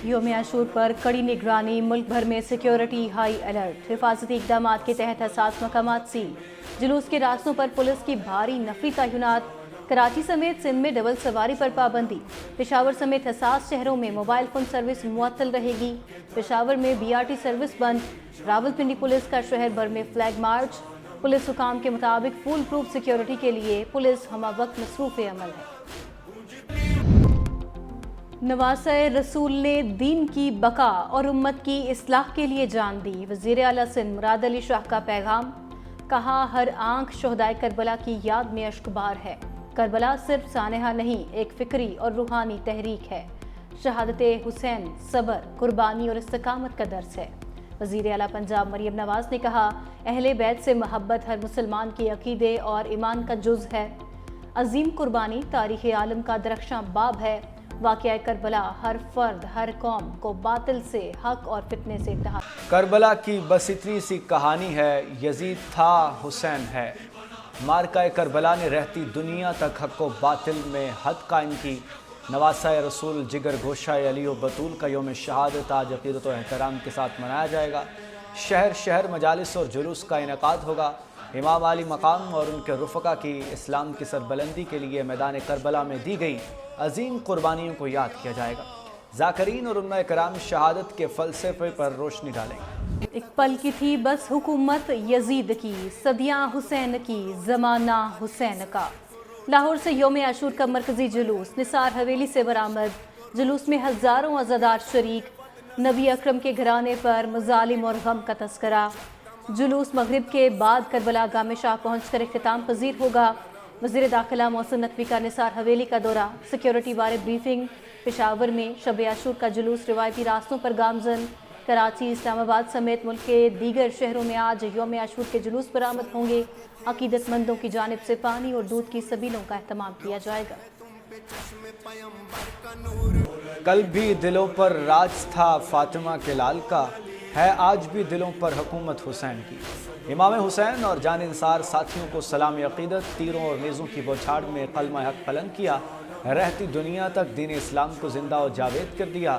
یوم عاشور پر کڑی نگرانی، ملک بھر میں سیکیورٹی ہائی الرٹ، حفاظتی اقدامات کے تحت حساس مقامات سیل، جلوس کے راستوں پر پولیس کی بھاری نفری تعینات، کراچی سمیت سندھ میں ڈبل سواری پر پابندی، پشاور سمیت حساس شہروں میں موبائل فون سروس معطل رہے گی، پشاور میں BRT سروس بند، راولپنڈی پولیس کا شہر بھر میں فلیگ مارچ، پولیس حکام کے مطابق فول پروف سیکیورٹی کے لیے پولیس ہمہ وقت مصروف عمل ہے۔ نواسہ رسول نے دین کی بقا اور امت کی اصلاح کے لیے جان دی، وزیر اعلیٰ سندھ مراد علی شاہ کا پیغام، کہا ہر آنکھ شہدائے کربلا کی یاد میں اشکبار ہے، کربلا صرف سانحہ نہیں ایک فکری اور روحانی تحریک ہے، شہادت حسین صبر، قربانی اور استقامت کا درس ہے۔ وزیر اعلیٰ پنجاب مریم نواز نے کہا اہل بیت سے محبت ہر مسلمان کے عقیدے اور ایمان کا جز ہے، عظیم قربانی تاریخ عالم کا درخشاں باب ہے، واقعہ کربلا ہر فرد ہر قوم کو باطل سے حق اور فتنے سے اتحاد۔ کربلا کی بس اتنی سی کہانی ہے، یزید تھا حسین ہے، مارکہ کربلا نے رہتی دنیا تک حق و باطل میں حد قائم کی۔ نواسہ رسول جگر گوشہ علی و بطول کا یوم شہادت آج عقیدت و احترام کے ساتھ منایا جائے گا۔ شہر شہر مجالس اور جلوس کا انعقاد ہوگا۔ امام علی مقام اور ان کے رفقا کی اسلام کی سربلندی کے لیے میدان کربلا میں دی گئی عظیم قربانیوں کو یاد کیا جائے گا۔ ذاکرین اور علماء کرام شہادت کے فلسفے پر روشنی ڈالیں گے۔ ایک پل کی تھی بس حکومت یزید کی، صدیاں حسین کی، زمانہ حسین کا۔ لاہور سے یوم عاشور کا مرکزی جلوس، نثار حویلی سے برآمد، جلوس میں ہزاروں عزادار شریک، نبی اکرم کے گھرانے پر مظالم اور غم کا تذکرہ۔ جلوس مغرب کے بعد کربلا گاہ میں شاہ پہنچ کر اختتام پذیر ہوگا۔ وزیر داخلہ محسن نقوی کا نثار حویلی کا دورہ، سیکیورٹی بارے بریفنگ۔ پشاور میں شب عاشور کا جلوس روایتی راستوں پر گامزن۔ کراچی، اسلام آباد سمیت ملک کے دیگر شہروں میں آج یوم عاشور کے جلوس برآمد ہوں گے۔ عقیدت مندوں کی جانب سے پانی اور دودھ کی سبیلوں کا اہتمام کیا جائے گا۔ کل بھی دلوں پر راج تھا فاطمہ کے لال کا، ہے آج بھی دلوں پر حکومت حسین کی۔ امام حسین اور جان انصار ساتھیوں کو سلام عقیدت، تیروں اور نیزوں کی بوچھاڑ میں کلمہ حق بلند کیا، رہتی دنیا تک دین اسلام کو زندہ و جاوید کر دیا۔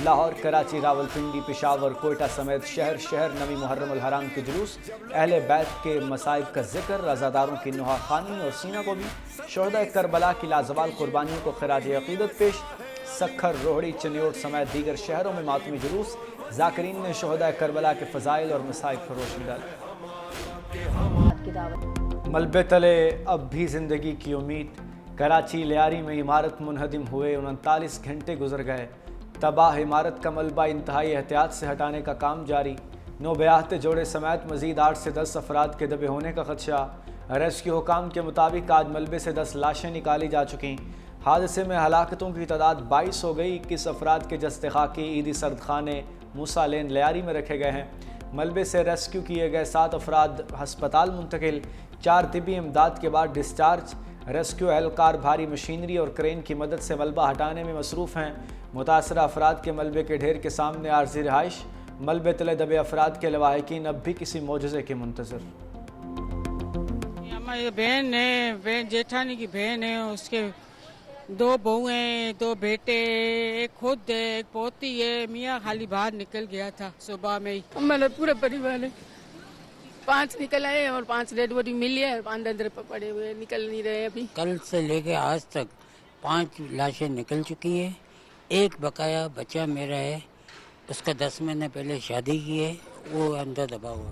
لاہور، کراچی، راولپنڈی، پشاور، کوئٹہ سمیت شہر شہر نویں محرم الحرام کے جلوس، اہل بیت کے مصائب کا ذکر، رضاداروں کی نوحہ خوانی اور سینہ کو بھی، شہداء کربلا کی لازوال قربانیوں کو خراج عقیدت پیش۔ سکھر، روہڑی، چنیوٹ سمیت دیگر شہروں میں ماتمی جلوس، ذاکرین نے شہداء کربلا کے فضائل اور مصائب پر روشنی ڈالی۔ ملبے تلے اب بھی زندگی کی امید، کراچی لیاری میں عمارت منہدم ہوئے 39 گھنٹے گزر گئے، تباہ عمارت کا ملبہ انتہائی احتیاط سے ہٹانے کا کام جاری، 9 بیاہتے جوڑے سمیت مزید 8 سے 10 افراد کے دبے ہونے کا خدشہ۔ ریسکیو حکام کے مطابق آج ملبے سے 10 لاشیں نکالی جا چکیں۔ حادثے میں ہلاکتوں کی تعداد 22 ہو گئی، 21 افراد کے جسد خاکی عیدی سرد خانے موسیٰ لین لیاری میں رکھے گئے ہیں۔ ملبے سے ریسکیو کیے گئے 7 افراد ہسپتال منتقل، 4 طبی امداد کے بعد ڈسچارج۔ ریسکیو اہلکار بھاری مشینری اور کرین کی مدد سے ملبہ ہٹانے میں مصروف ہیں۔ متاثرہ افراد کے ملبے کے ڈھیر کے سامنے عارضی رہائش، ملبے تلے دبے افراد کے لواحقین اب بھی کسی معجزے کے منتظر۔ ہماری بہن ہے، جیٹھانی کی بہن ہے، اس کے 2 بہو ہیں، 2 بیٹے، ایک خود ہے، ایک پوتی ہے۔ میاں خالی باہر نکل گیا تھا صبح میں ہی۔ ہمارا پورا پریوار ہے، 5 نکل آئے اور 5 ڈیڈ باڈی ملی ہے، اندر پڑے ہوئے نکل نہیں رہے ابھی۔ کل سے لے کے آج تک 5 لاشیں نکل چکی ہیں، ایک بقایا بچہ میرا ہے، اس کا 10 مہینے پہلے شادی کی ہے، وہ اندر دبا ہوا۔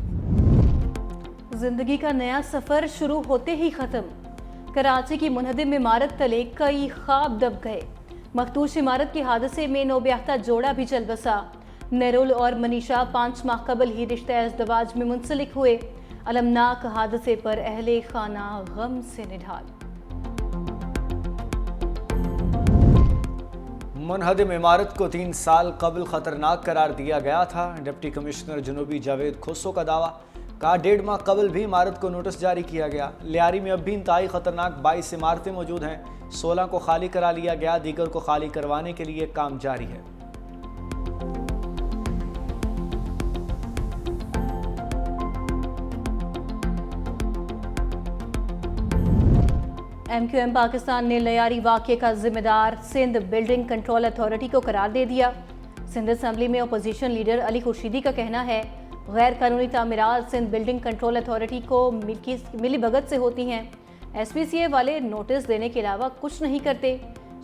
زندگی کا نیا سفر شروع ہوتے ہی ختم، کراچی کی منہدم عمارت تلے کئی خواب دب گئے۔ مخدوش عمارت کے حادثے میں 9 بیاہتا جوڑا بھی چل بسا۔ نیرول اور منیشا 5 ماہ قبل ہی رشتہ ازدواج میں منسلک ہوئے۔ المناک حادثے پر اہل خانہ غم سے نڈھال۔ منہدم عمارت کو 3 سال قبل خطرناک قرار دیا گیا تھا، ڈپٹی کمشنر جنوبی جاوید کھوسو کا دعویٰ، کہا 1.5 ماہ قبل بھی عمارت کو نوٹس جاری کیا گیا۔ لیاری میں اب بھی انتہائی خطرناک 22 عمارتیں موجود ہیں، 16 کو خالی کرا لیا گیا، دیگر کو خالی کروانے کے لیے کام جاری ہے۔ MQM پاکستان نے لیاری واقعے کا ذمہ دار سندھ بلڈنگ کنٹرول اتھارٹی کو قرار دے دیا۔ सिंध असम्बली में अपोजिशन लीडर अली खुर्शीदी का कहना है गैर कानूनी तामीरात सिंध बिल्डिंग कंट्रोल अथॉरिटी को मिली भगत से होती हैं। SPCA वाले नोटिस देने के अलावा कुछ नहीं करते।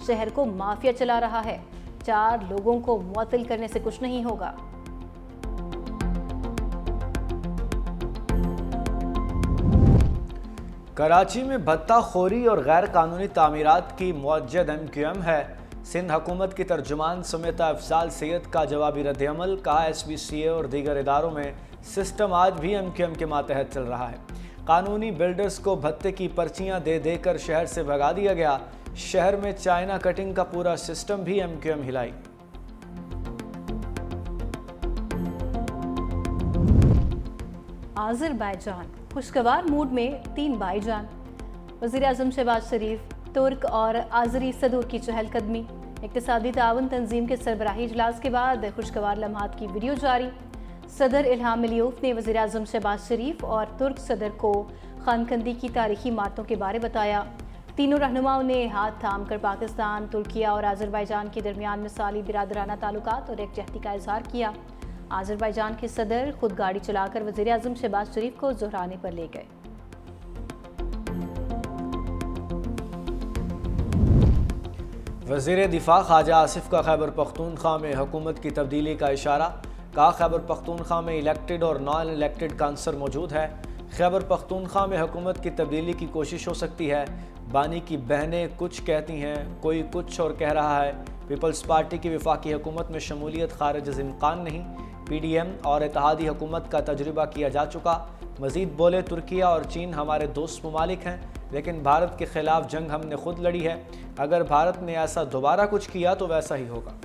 शहर को माफिया चला रहा है। 4 लोगों को मुअत्तल करने से कुछ नहीं होगा। कराची में भत्ताखोरी और गैर कानूनी तामीरात की मुअज्जद MQM है। सिंध हुकूमत की तर्जुमान सुमेता अफजाल सैयद का जवाबी रद्द-ए-अमल। कहा SPCA और दीगर इदारों में सिस्टम आज भी MQM के मातहत चल रहा है। कानूनी बिल्डर्स को भत्ते की पर्चियां दे देकर शहर से भगा दिया गया। शहर में चाइना कटिंग का पूरा सिस्टम भी MQM हिलाई। आज़रबाईजान खुशगवार मूड में 3 भाईजान। वज़ीर आज़म शहबाज शरीफ, तुर्क और आज़री सदूर की चहलकदमी। इक़्तिसादी ताउन तंजीम के सरबराही इजलास के बाद खुशगवार लम्हात की वीडियो जारी। सदर इल्हाम अलियूफ ने वज़ीर आज़म शहबाज शरीफ और तुर्क सदर को खानकंदी की तारीखी इमारतों के बारे बताया। तीनों रहनुमाओं ने हाथ थाम कर पाकिस्तान, तुर्किया और आज़रबाईजान के दरमियान मिसाली बिरादराना ताल्लुकात और एकजहती का इजहार किया। आज़रबाईजान के सदर खुद गाड़ी चलाकर वज़ीर आज़म शहबाज शरीफ को ज़ोहराने पर ले गए। वज़ीर दिफा ख्वाजा आसिफ का खैबर पख्तूनख्वा में हुकूमत की तब्दीली का इशारा। कहा खैबर पख्तूनख्वा में इलेक्टेड और नॉन इलेक्टेड काउंसलर मौजूद है। खैबर पख्तूनख्वा में हुकूमत की तब्दीली की कोशिश हो सकती है। बानी की बहनें कुछ कहती हैं, कोई कुछ और कह रहा है। पीपल्स पार्टी की वफाकी हुकूमत में शमूलियत खारिज इम्कान नहीं। PDM और इत्तेहादी हुकूमत का तजुर्बा किया जा चुका। मज़ीद बोले तुर्किया और चीन हमारे दोस्त ममालिक हैं, लेकिन भारत के खिलाफ जंग हमने खुद लड़ी है। अगर भारत ने ऐसा दोबारा कुछ किया तो वैसा ही होगा।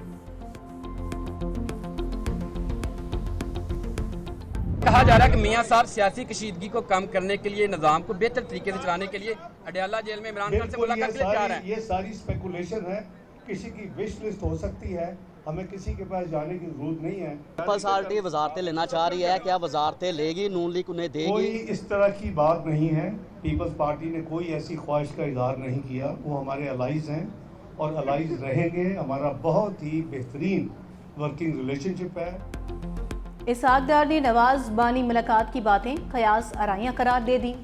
कहा जा रहा है कि मियां साहब सियासी कशीदगी को कम करने के लिए, निज़ाम को बेहतर तरीके से चलाने के लिए अडयाला जेल में इमरान खान से मुलाकात के लिए तैयार है। ये सारी स्पेकुलेशन है, किसी की विश लिस्ट हो सकती है, हमें किसी के पास जाने की जरूरत नहीं है। पीपल्स पार्टी वजारतें लेना चाह रही है, क्या वजारतें लेगी? नून लीग उन्हें देगी? कोई इस तरह की बात नहीं है। पीपल्स पार्टी ने कोई ऐसी ख्वाहिश का इजहार नहीं किया। वो हमारे अलाइज हैं और अलाइज रहेंगे। हमारा बहुत ही बेहतरीन वर्किंग रिलेशनशिप है। इसहाक डार ने नवाज बानी मुलाकात की बातें कयास आराइयाँ करार दे दी।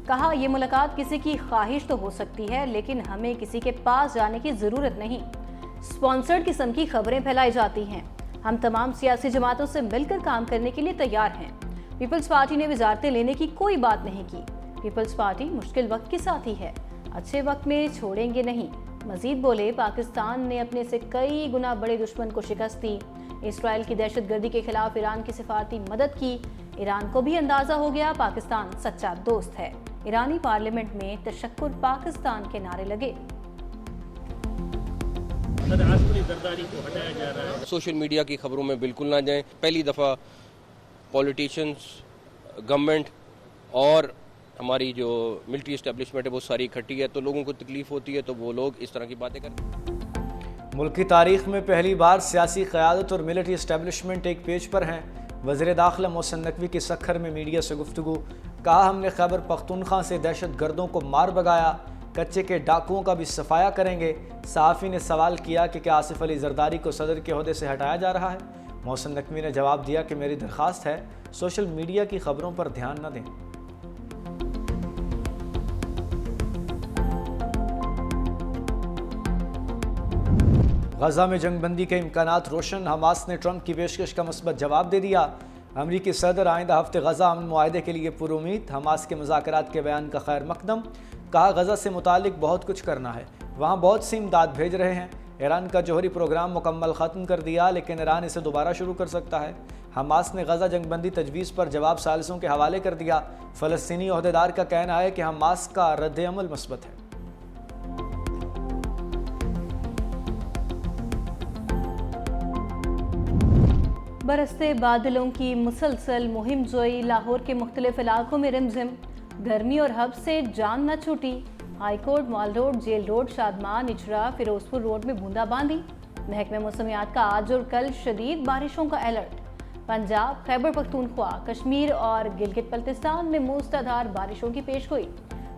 कहा यह मुलाकात किसी की ख्वाहिश तो हो सकती है, लेकिन हमें किसी के पास जाने की ज़रूरत नहीं। स्पॉन्सर्ड किस्म की खबरें फैलाई जाती हैं। हम तमाम सियासी जमातों से मिलकर काम करने के लिए तैयार हैं। पीपल्स पार्टी ने वजारतें लेने की कोई बात नहीं की। पीपल्स पार्टी मुश्किल वक्त के साथी है, अच्छे वक्त में छोड़ेंगे नहीं। मजीद बोले पाकिस्तान ने अपने से कई गुना बड़े दुश्मन को शिकस्त दी। इसराइल की दहशतगर्दी के खिलाफ ईरान की सिफारती मदद की। ईरान को भी अंदाजा हो गया पाकिस्तान सच्चा दोस्त है। ईरानी पार्लियामेंट में तशक्कुर पाकिस्तान के नारे लगे। सोशल मीडिया की खबरों में बिल्कुल ना जाएं। पहली दफ़ा पॉलिटिशियंस, गवर्नमेंट और हमारी जो मिलिट्री एस्टेब्लिशमेंट है वो सारी इकट्ठी है, तो लोगों को तकलीफ होती है तो वो लोग इस तरह की बातें करते हैं। मुल्क की तारीख में पहली बार सियासी क़यादत और मिलिट्री एस्टेब्लिशमेंट एक पेज पर हैं। वज़ीर दाखिला मोहसिन नकवी की सखर में मीडिया से गुफ्तगू। कहा हमने खैबर पख्तूनख्वा से दहशत गर्दों को मार भगाया, कच्चे के डाकुओं का भी सफाया करेंगे। सहाफ़ी ने सवाल किया कि क्या आसिफ अली जरदारी को सदर के ओहदे से हटाया जा रहा है। मोहसिन नकवी ने जवाब दिया कि मेरी दरख्वास्त है सोशल मीडिया की खबरों पर ध्यान न दें। गजा में जंगबंदी के इम्कानात रोशन। हमास ने ट्रंप की पेशकश का मुस्बत जवाब दे दिया। अमरीकी सदर आइंदा हफ्ते गजा अमन मुआहदे के लिए पुरुमीद। हमास के मुज़ाकरात के बयान का खैर मकदम। कहा गजा से मुतालिक बहुत कुछ करना है, वहाँ बहुत सी इमदाद भेज रहे हैं। ईरान का जौहरी प्रोग्राम मुकम्मल ख़त्म कर दिया, लेकिन ईरान इसे दोबारा शुरू कर सकता है। हमास ने गजा जंगबंदी तजवीज़ पर जवाब सालिसों के हवाले कर दिया। फ़लस्तीनी ओहदेदार का कहना है कि हमास का रद्द-ए-अमल मस्बत है। बरसते बादलों की मुसलसल मुहिम जोई। लाहौर के मुख्तलिफ इलाकों में रिमझिम गर्मी और हब से जान न छूटी। High court, mall road, jail road, Shadman, Ichhra, Ferozepur road में बूंदाबांदी। महकमे मौसमियात का आज और कल शदीद बारिशों का अलर्ट। पंजाब, खैबर पख्तूनख्वा, कश्मीर और गिलगित बल्तिस्तान में मूसलाधार बारिशों की पेशगोई।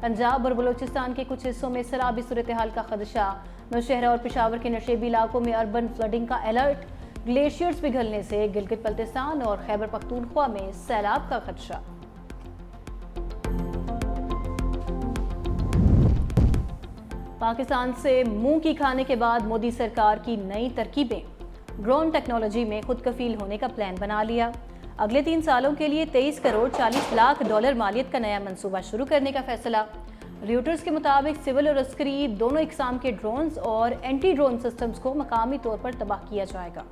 पंजाब और बलोचिस्तान के कुछ हिस्सों में सैलाबी सूरत हाल का खदशा। नौशहरा और पेशावर के नशेबी इलाकों में अर्बन फ्लडिंग का अलर्ट। ग्लेशियर्स पिघलने से गिलगित बल्तिस्तान और खैबर पख्तूनख्वा में सैलाब का खदशा। पाकिस्तान से मूंग की खाने के बाद मोदी सरकार की नई तरकीबें, ड्रोन टेक्नोलॉजी में खुद कफील होने का प्लान बना लिया। अगले 3 सालों के लिए 23 करोड़ 40 लाख डॉलर मालियत का नया मंसूबा शुरू करने का फैसला। रॉयटर्स के मुताबिक सिविल और अस्करी दोनों इकसाम के ड्रोन्स और एंटी ड्रोन सिस्टम्स को मकामी तौर पर तबाह किया जाएगा।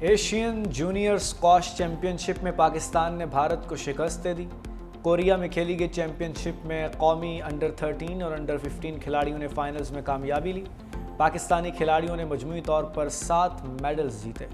एशियन जूनियर स्क्वॉश चैंपियनशिप में पाकिस्तान ने भारत को शिकस्त दे दी। कोरिया में खेली गई चैंपियनशिप में कौमी अंडर 13 और अंडर 15 खिलाड़ियों ने फाइनल्स में कामयाबी ली। पाकिस्तानी खिलाड़ियों ने मजमूई तौर पर 7 मेडल्स जीते।